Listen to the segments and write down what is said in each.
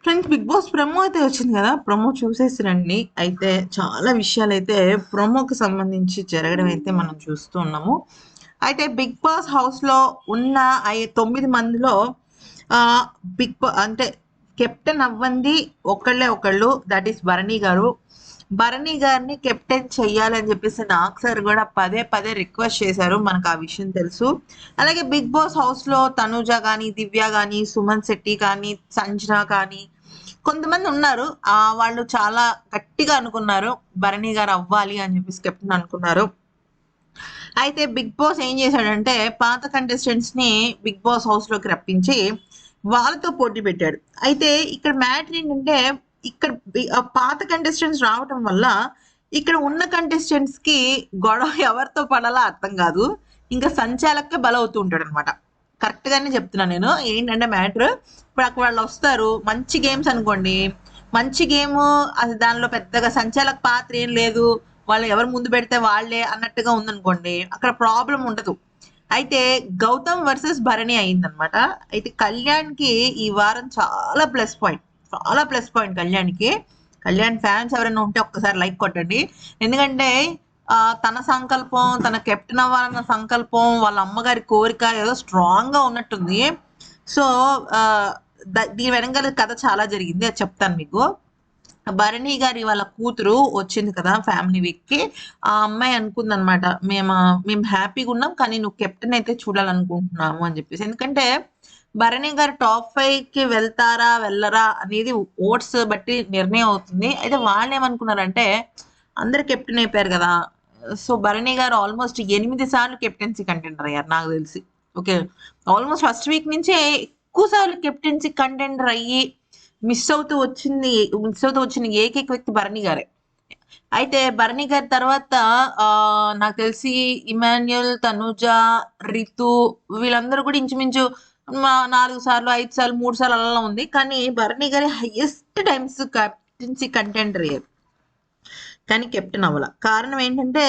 Friends, big boss promo అయితే వచ్చింది కదా! ప్రోమో చూసేసి రండి. అయితే చాలా విషయాలైతే ప్రోమోకి సంబంధించి జరగడం అయితే మనం చూస్తూ ఉన్నాము. అయితే బిగ్ బాస్ హౌస్‌లో ఉన్న 9 మందిలో ఆహ్, అంటే కెప్టెన్ అవ్వంది ఒకళ్ళే ఒకళ్ళు, దట్ ఈస్ భరణి గారు. భరణి గారిని కెప్టెన్ చెయ్యాలని చెప్పేసి నాగ్ సార్ కూడా పదే పదే రిక్వెస్ట్ చేశారు. మనకు ఆ విషయం తెలుసు. అలాగే బిగ్ బాస్ హౌస్‌లో తనూజ గాని, దివ్య గాని, సుమన్ శెట్టి కానీ, సంజన కానీ కొంతమంది ఉన్నారు. వాళ్ళు చాలా గట్టిగా అనుకున్నారు. భరణి గారు అవ్వాలి అని చెప్పేసి కెప్టెన్ అనుకున్నారు. అయితే బిగ్ బాస్ ఏం చేశాడంటే పాత కంటెస్టెంట్స్ ని బిగ్ బాస్ హౌస్ లోకి రప్పించి వాళ్ళతో పోటీ పెట్టాడు. అయితే ఇక్కడ మ్యాటర్ ఏంటంటే ఇక్కడ పాత కంటెస్టెంట్స్ రావటం వల్ల ఇక్కడ ఉన్న కంటెస్టెంట్స్ కి గొడవ ఎవరితో పడాలో అర్థం కాదు. ఇంకా సంచాలకే బలవుతూ ఉంటాడు అనమాట. కరెక్ట్ గానే చెప్తున్నాను నేను. ఏంటంటే మ్యాటర్ ఇప్పుడు అక్కడ వాళ్ళు వస్తారు, మంచి గేమ్స్ అనుకోండి, మంచి గేమ్, అది దానిలో పెద్దగా సంచాలక పాత్ర ఏం లేదు, వాళ్ళు ఎవరు ముందు పెడితే వాళ్ళే అన్నట్టుగా ఉందనుకోండి, అక్కడ ప్రాబ్లం ఉండదు. అయితే గౌతమ్ వర్సెస్ భరణి అయిందనమాట. అయితే కళ్యాణ్కి ఈ వారం చాలా ప్లస్ పాయింట్, చాలా ప్లస్ పాయింట్ కళ్యాణ్కి. కళ్యాణ్ ఫ్యాన్స్ ఎవరైనా ఉంటే ఒక్కసారి లైక్ కొట్టండి. ఎందుకంటే తన సంకల్పం, తన కెప్టెన్ అవ్వాలన్న సంకల్పం, వాళ్ళ అమ్మగారి కోరిక ఏదో స్ట్రాంగ్ గా ఉన్నట్టుంది. సో దీని వెనకాల కథ చాలా జరిగింది, అది చెప్తాను మీకు. భరణి గారి వాళ్ళ కూతురు వచ్చింది కదా ఫ్యామిలీ వీక్ కి. ఆ అమ్మాయి అనుకుంది అనమాట, మేము హ్యాపీగా ఉన్నాం, కానీ నువ్వు కెప్టెన్ అయితే చూడాలనుకుంటున్నాము అని చెప్పేసి. ఎందుకంటే భరణి గారు టాప్ 5 కి వెళ్తారా వెళ్ళరా అనేది ఓట్స్ బట్టి నిర్ణయం అవుతుంది. అయితే వాళ్ళు ఏమనుకున్నారంటే అందరు కెప్టెన్ అయిపోయారు కదా, సో భరణి గారు ఆల్మోస్ట్ 8 సార్లు కెప్టెన్సీ కంటెండర్ అయ్యారు నాకు తెలిసి. ఓకే, ఆల్మోస్ట్ ఫస్ట్ వీక్ నుంచే ఎక్కువ సార్లు కెప్టెన్సీ కంటెండర్ అయ్యి మిస్ అవుతూ వచ్చిన ఏకైక వ్యక్తి భరణి గారే. అయితే భరణి గారి తర్వాత నాకు తెలిసి ఇమాన్యుల్, తనుజ, రితు వీళ్ళందరూ కూడా ఇంచుమించు 4 సార్లు, 5 సార్లు, 3 సార్లు అలా ఉంది. కానీ భరణి గారి హైయెస్ట్ టైమ్స్ కెప్టెన్సీ కంటెండర్ అయ్యారు, కానీ కెప్టెన్ అవ్వాల. కారణం ఏంటంటే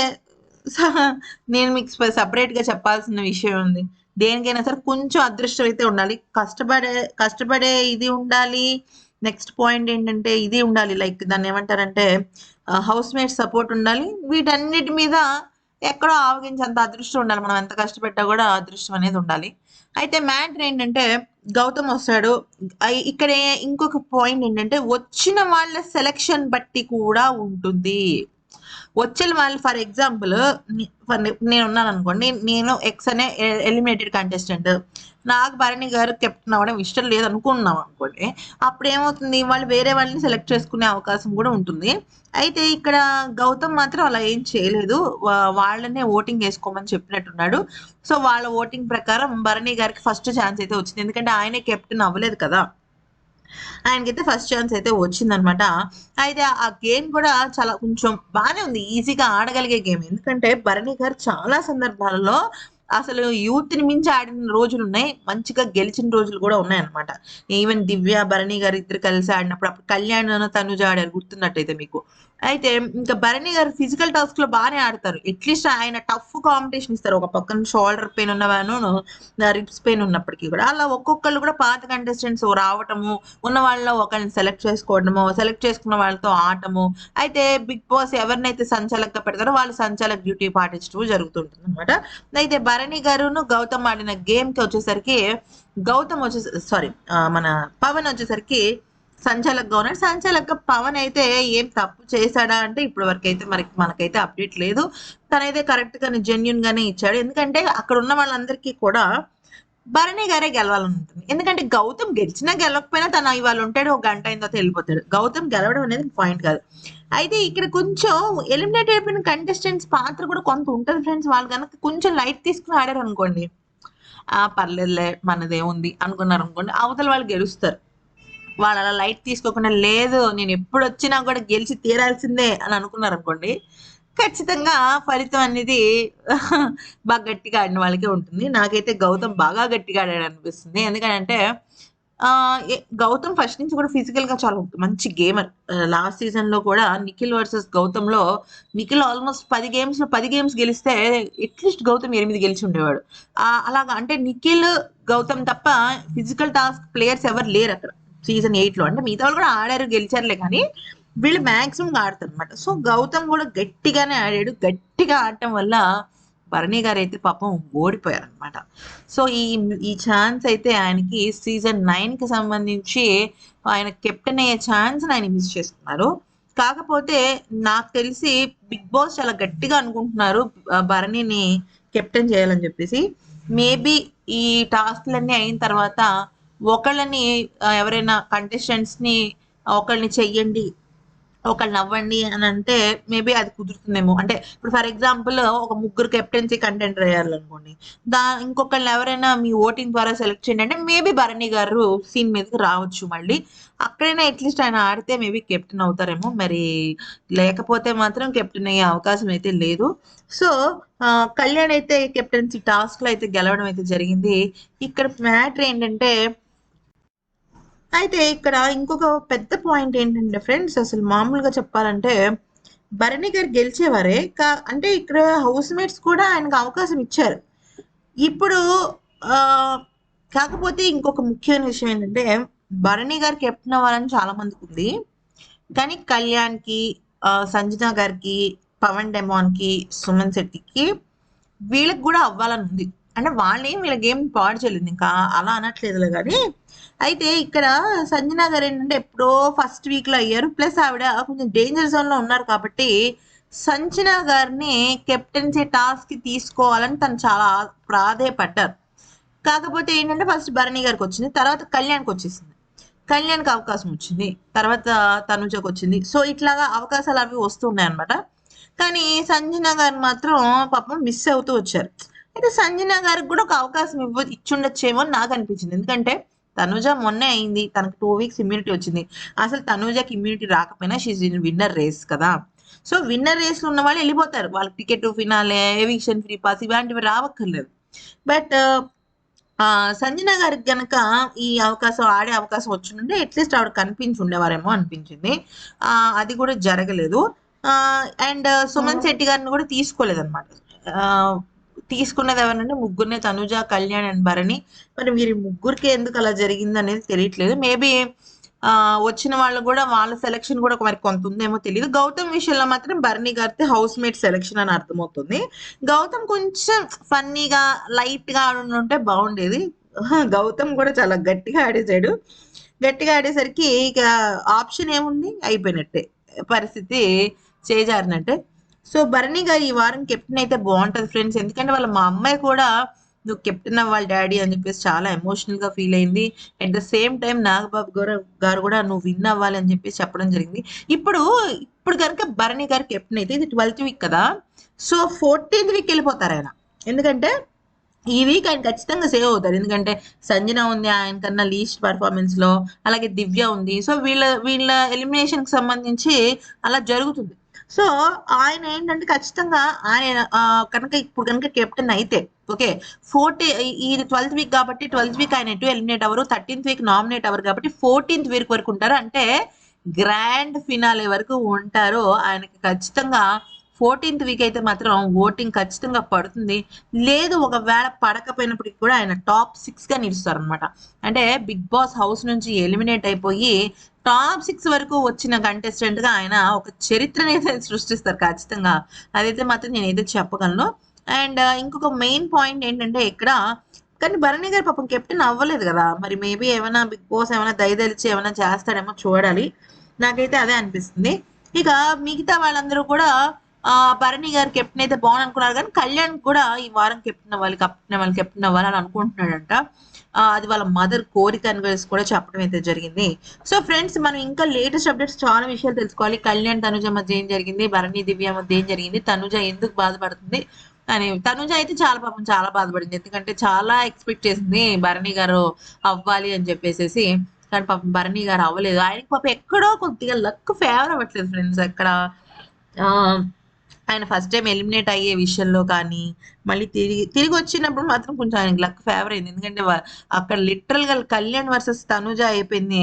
నేను మీకు సపరేట్ గా చెప్పాల్సిన విషయం ఉంది. దేనికైనా సరే కొంచెం అదృష్టం అయితే ఉండాలి, కష్టపడే ఇది ఉండాలి. నెక్స్ట్ పాయింట్ ఏంటంటే ఇది ఉండాలి, లైక్ దాన్ని ఏమంటారంటే హౌస్ మేట్ సపోర్ట్ ఉండాలి. వీటన్నిటి మీద ఎక్కడో ఆవగించేంత అదృష్టం ఉండాలి. మనం ఎంత కష్టపెట్టా కూడా అదృష్టం అనేది ఉండాలి. అయితే మ్యాటర్ ఏంటంటే గౌతమ్ వస్తాడు. ఇక్కడ ఇంకొక పాయింట్ ఏంటంటే వచ్చిన వాళ్ళ సెలక్షన్ బట్టి కూడా ఉంటుంది. వచ్చిన వాళ్ళు ఫర్ ఎగ్జాంపుల్ నేను ఉన్నాను అనుకోండి, నేను ఎక్స్ అనే ఎలిమినేటెడ్ కంటెస్టెంట్, నాకు భరణి గారు కెప్టెన్ అవ్వడం ఇష్టం లేదు అనుకున్నాం అనుకోండి, అప్పుడు ఏమవుతుంది, వాళ్ళు వేరే వాళ్ళని సెలెక్ట్ చేసుకునే అవకాశం కూడా ఉంటుంది. అయితే ఇక్కడ గౌతమ్ మాత్రం అలా ఏం చేయలేదు, వాళ్ళనే ఓటింగ్ వేసుకోమని చెప్పినట్టున్నాడు. సో వాళ్ళ ఓటింగ్ ప్రకారం భరణి గారికి ఫస్ట్ ఛాన్స్ అయితే వచ్చింది, ఎందుకంటే ఆయనే కెప్టెన్ అవ్వలేదు కదా, ఆయనకైతే ఫస్ట్ ఛాన్స్ అయితే వచ్చిందనమాట. అయితే ఆ గేమ్ కూడా చాలా కొంచెం బాగానే ఉంది, ఈజీగా ఆడగలిగే గేమ్. ఎందుకంటే భరణి గారు చాలా సందర్భాలలో అసలు యూత్ ని మించి ఆడిన రోజులు ఉన్నాయి, మంచిగా గెలిచిన రోజులు కూడా ఉన్నాయన్నమాట. ఈవెన్ దివ్య, భరణి గారు ఇద్దరు కలిసి ఆడినప్పుడు అప్పుడు కళ్యాణ్, తనుజ ఆడారు గుర్తున్నట్టయితే మీకు. అయితే ఇంకా భరణి గారు ఫిజికల్ టాస్క్ లో బాగానే ఆడతారు. అట్లీస్ట్ ఆయన టఫ్ కాంపిటీషన్ ఇస్తారు, ఒక పక్కన షోల్డర్ పెయిన్ ఉన్నవాను, రిప్స్ పెయిన్ ఉన్నప్పటికీ కూడా. అలా ఒక్కొక్కళ్ళు కూడా పాత కంటెస్టెంట్స్ రావటము, ఉన్న వాళ్ళలో ఒకరిని సెలెక్ట్ చేసుకోవడము, సెలెక్ట్ చేసుకున్న వాళ్ళతో ఆటము. అయితే బిగ్ బాస్ ఎవరినైతే సంచాలకగా పెడతారో వాళ్ళు సంచాలక డ్యూటీ పాటించడం జరుగుతుంటుంది అనమాట. అయితే భరణి గారును గౌతమ్ ఆడిన గేమ్ కి వచ్చేసరికి గౌతమ్ సారీ, మన పవన్ వచ్చేసరికి సంచాలక్గా ఉన్నాడు. సంచాలక్గా పవన్ అయితే ఏం తప్పు చేశాడా అంటే ఇప్పటి వరకు అయితే మనకైతే అప్డేట్ లేదు. తనైతే కరెక్ట్ గానే జెన్యున్ గానే ఇచ్చాడు. ఎందుకంటే అక్కడ ఉన్న వాళ్ళందరికీ కూడా భరణి గారే గెలవాలని ఉంటుంది. ఎందుకంటే గౌతమ్ గెలిచినా గెలవకపోయినా తను ఇవాళ ఉంటాడు, ఒక గంట అయిన తర్వాత వెళ్ళిపోతాడు. గౌతమ్ గెలవడం అనేది పాయింట్ కాదు. అయితే ఇక్కడ కొంచెం ఎలిమినేట్ అయిపోయిన కంటెస్టెంట్స్ పాత్ర కూడా కొంత ఉంటుంది ఫ్రెండ్స్. వాళ్ళు కనుక కొంచెం లైట్ తీసుకుని ఆడారు అనుకోండి, పర్లేదులే మనదేముంది అనుకున్నారు అనుకోండి, అవతల వాళ్ళు గెలుస్తారు. వాళ్ళు అలా లైట్ తీసుకోకుండా లేదు నేను ఎప్పుడు వచ్చినా కూడా గెలిచి తీరాల్సిందే అని అనుకున్నారు అనుకోండి, ఖచ్చితంగా ఫలితం అనేది బాగా గట్టిగా ఆడిన వాళ్ళకే ఉంటుంది. నాకైతే గౌతమ్ బాగా గట్టిగా ఆడాడు అనిపిస్తుంది. ఎందుకంటే గౌతమ్ ఫస్ట్ నుంచి కూడా ఫిజికల్ గా చాలా మంచి గేమర్. లాస్ట్ సీజన్ లో కూడా నిఖిల్ వర్సెస్ గౌతమ్ లో నిఖిల్ ఆల్మోస్ట్ 10 గేమ్స్ గెలిస్తే అట్లీస్ట్ గౌతమ్ 8 గెలిచి ఉండేవాడు. అలాగా అంటే నిఖిల్, గౌతమ్ తప్ప ఫిజికల్ టాస్క్ ప్లేయర్స్ ఎవరు లేరు అక్కడ. సీజన్ 8లో. అంటే మిగతా వాళ్ళు కూడా ఆడారు, గెలిచారులే, కానీ వీళ్ళు మాక్సిమం ఆడతారు అనమాట. సో గౌతమ్ కూడా గట్టిగానే ఆడాడు. గట్టిగా ఆడటం వల్ల భరణి గారు అయితే పాపం ఓడిపోయారు అనమాట. సో ఈ ఛాన్స్ అయితే ఆయనకి సీజన్ 9కి సంబంధించి ఆయన కెప్టెన్ అయ్యే ఛాన్స్ ఆయన మిస్ చేసుకున్నారు. కాకపోతే నాకు తెలిసి బిగ్ బాస్ చాలా గట్టిగా అనుకుంటున్నారు భరణిని కెప్టెన్ చేయాలని చెప్పేసి. మేబీ ఈ టాస్క్లన్నీ అయిన తర్వాత ఒకళ్ళని ఎవరైనా కంటెస్టెంట్స్ ని ఒకళ్ళని చెయ్యండి, ఒకళ్ళు నవ్వండి అని అంటే మేబీ అది కుదురుతుందేమో. అంటే ఇప్పుడు ఫర్ ఎగ్జాంపుల్ ఒక ముగ్గురు కెప్టెన్సీ కంటెండర్ అయ్యారనుకోండి, ఇంకొకళ్ళు ఎవరైనా మీ ఓటింగ్ ద్వారా సెలెక్ట్ చేయండి అంటే మేబీ భరణి గారు సీన్ మీదకి రావచ్చు. మళ్ళీ అక్కడైనా అట్లీస్ట్ ఆయన ఆడితే మేబీ కెప్టెన్ అవుతారేమో, మరి లేకపోతే మాత్రం కెప్టెన్ అయ్యే అవకాశం అయితే లేదు. సో కళ్యాణ్ అయితే కెప్టెన్సీ టాస్క్ లో అయితే గెలవడం అయితే జరిగింది. ఇక్కడ మ్యాటర్ ఏంటంటే, అయితే ఇక్కడ ఇంకొక పెద్ద పాయింట్ ఏంటంటే ఫ్రెండ్స్, అసలు మామూలుగా చెప్పాలంటే భరణి గారు గెలిచేవారే అంటే ఇక్కడ హౌస్ మేట్స్ కూడా ఆయనకు అవకాశం ఇచ్చారు. ఇప్పుడు కాకపోతే ఇంకొక ముఖ్యమైన విషయం ఏంటంటే, భరణి గారు కెప్టెన్ అవ్వాలని చాలా మందికి ఉంది, కానీ కళ్యాణ్కి, సంజన గారికి, పవన్ డెమాన్కి, సుమన్ శెట్టికి వీళ్ళకి కూడా అవ్వాలని ఉంది. అంటే వాళ్ళేం వీళ్ళకి ఏం పాడు చేయలేదు, ఇంకా అలా అనట్లేదులే. కానీ అయితే ఇక్కడ సంజన గారు ఏంటంటే ఎప్పుడో ఫస్ట్ వీక్ లో అయ్యారు, ప్లస్ ఆవిడ కొంచెం డేంజర్ జోన్ లో ఉన్నారు కాబట్టి సంజన గారిని కెప్టెన్సీ టాస్క్ కి తీసుకోవాలని తను చాలా ప్రాధేయపడ్డారు. కాకపోతే ఏంటంటే ఫస్ట్ భరణి గారికి వచ్చింది, తర్వాత కళ్యాణ్కి వచ్చేసింది. కళ్యాణ్కి అవకాశం వచ్చింది, తర్వాత తనుజకు వచ్చింది. సో ఇట్లాగా అవకాశాలు అవి వస్తున్నాయి అనమాట. కానీ సంజన గారు మాత్రం పాపం మిస్ అవుతూ వచ్చారు. అయితే సంజన గారికి కూడా ఒక అవకాశం ఇచ్చుండొచ్చేమో అని నాకు అనిపించింది. ఎందుకంటే తనుజ మొన్నే అయింది, తనకు 2 వీక్స్ ఇమ్యూనిటీ వచ్చింది. అసలు తనుజకి ఇమ్యూనిటీ రాకపోయినా షీజ్ ఇన్ విన్నర్ రేస్ కదా. సో విన్నర్ రేస్ లో ఉన్న వాళ్ళు వెళ్ళిపోతారు, వాళ్ళకి ticket, finale, eviction, free pass ఇలాంటివి రావక్కర్లేదు. బట్ సంజన గారికి గనక ఈ అవకాశం, ఆడే అవకాశం వచ్చిండే అట్లీస్ట్ ఆవిడ కనిపించి ఉండేవారేమో అనిపించింది. అది కూడా జరగలేదు. అండ్ సుమన్ శెట్టి గారిని కూడా తీసుకోలేదు అనమాట. తీసుకున్నది ఎవరంటే ముగ్గురునే, తనుజ, కళ్యాణ్ అండ్ భరణి. మరి వీరి ముగ్గురికి ఎందుకు అలా జరిగింది అనేది తెలియట్లేదు. మేబీ వచ్చిన వాళ్ళు కూడా వాళ్ళ సెలక్షన్ కూడా మరి కొంత ఉందేమో తెలియదు. గౌతమ్ విషయంలో మాత్రం భరణి గారితే హౌస్ మేట్ సెలక్షన్ అని అర్థమవుతుంది. గౌతమ్ కొంచెం ఫన్నీగా లైట్ గా ఉంటే బాగుండేది. గౌతమ్ కూడా చాలా గట్టిగా ఆడేసాడు. గట్టిగా ఆడేసరికి ఇక ఆప్షన్ ఏముంది, అయిపోయినట్టే, పరిస్థితి చేజారినట్టే. సో భరణి గారు ఈ వారం కెప్టెన్ అయితే బాగుంటది ఫ్రెండ్స్. ఎందుకంటే వాళ్ళ మా అమ్మాయి కూడా నువ్వు కెప్టెన్ అవ్వాలి డాడీ అని చెప్పేసి చాలా ఎమోషనల్ గా ఫీల్ అయింది. At the same time Nagababu గారు కూడా నువ్వు విన్ అవ్వాలి అని చెప్పేసి చెప్పడం జరిగింది. ఇప్పుడు కనుక భరణి గారు కెప్టెన్ అయితే ఇది 12th వీక్ కదా, సో 14th వీక్ వెళ్ళిపోతారు ఆయన. ఎందుకంటే ఈ వీక్ ఆయన ఖచ్చితంగా సేవ్ అవుతారు. ఎందుకంటే సంజన ఉంది ఆయన కన్నా లీస్ట్ పర్ఫార్మెన్స్ లో, అలాగే దివ్య ఉంది. సో వీళ్ళ ఎలిమినేషన్ కి సంబంధించి అలా జరుగుతుంది. సో ఆయన ఏంటంటే ఖచ్చితంగా ఆయన కనుక ఇప్పుడు కనుక కెప్టెన్ అయితే ఓకే, ఇది 12th వీక్ కాబట్టి 12th వీక్ ఆయన ఎటు ఎలిమినేట్ అవ్వరు, 13th వీక్ నామినేట్ అవ్వరు కాబట్టి 14th వీక్ వరకు ఉంటారు. అంటే గ్రాండ్ ఫినాలే వరకు ఉంటారు. ఆయనకి ఖచ్చితంగా 14th వీక్ అయితే మాత్రం ఓటింగ్ ఖచ్చితంగా పడుతుంది. లేదు ఒకవేళ పడకపోయినప్పటికీ కూడా ఆయన టాప్ 6 గా నిలుస్తారు అనమాట. అంటే బిగ్ బాస్ హౌస్ నుంచి ఎలిమినేట్ అయిపోయి టాప్ 6 వరకు వచ్చిన కంటెస్టెంట్ గా ఆయన ఒక చరిత్రని అయితే సృష్టిస్తారు ఖచ్చితంగా. అదైతే మాత్రం నేనైతే చెప్పగలను. అండ్ ఇంకొక మెయిన్ పాయింట్ ఏంటంటే ఇక్కడ, కానీ భరణి గారు పాపం కెప్టెన్ అవ్వలేదు కదా, మరి మేబీ ఏమైనా బిగ్ బాస్ ఏమైనా దయదలిచి ఏమైనా చేస్తాడేమో చూడాలి. నాకైతే అదే అనిపిస్తుంది. ఇక మిగతా వాళ్ళందరూ కూడా భరణి గారు కెప్టెన్ అయితే బాగుంది అనుకున్నారు, కానీ కళ్యాణ్ కూడా ఈ వారం కెప్టెన్ అవ్వాలి అని అనుకుంటున్నాడంట. అది వాళ్ళ మదర్ కోరిక అని కూడా చెప్పడం అయితే జరిగింది. సో ఫ్రెండ్స్, మనం ఇంకా లేటెస్ట్ అప్డేట్స్ చాలా విషయాలు తెలుసుకోవాలి. కళ్యాణ్ తనుజ మధ్య ఏం జరిగింది, భరణి దివ్య మధ్య ఏం జరిగింది, తనుజ ఎందుకు బాధపడుతుంది అని. తనుజ అయితే చాలా బాధపడింది, ఎందుకంటే చాలా ఎక్స్పెక్ట్ చేసింది భరణి గారు అవ్వాలి అని చెప్పేసి. కానీ పాపం భరణి గారు అవ్వలేదు. ఆయనకి పాపం ఎక్కడో కొద్దిగా లక్ ఫేవర్ అవ్వట్లేదు ఫ్రెండ్స్. ఎక్కడ ఆయన ఫస్ట్ టైం ఎలిమినేట్ అయ్యే విషయంలో కానీ, మళ్ళీ తిరిగి వచ్చినప్పుడు మాత్రం కొంచెం ఆయనకి లక్ ఫేవర్ అయింది. ఎందుకంటే అక్కడ లిటరల్ గా కళ్యాణ్ వర్సెస్ తనుజ అయిపోయింది.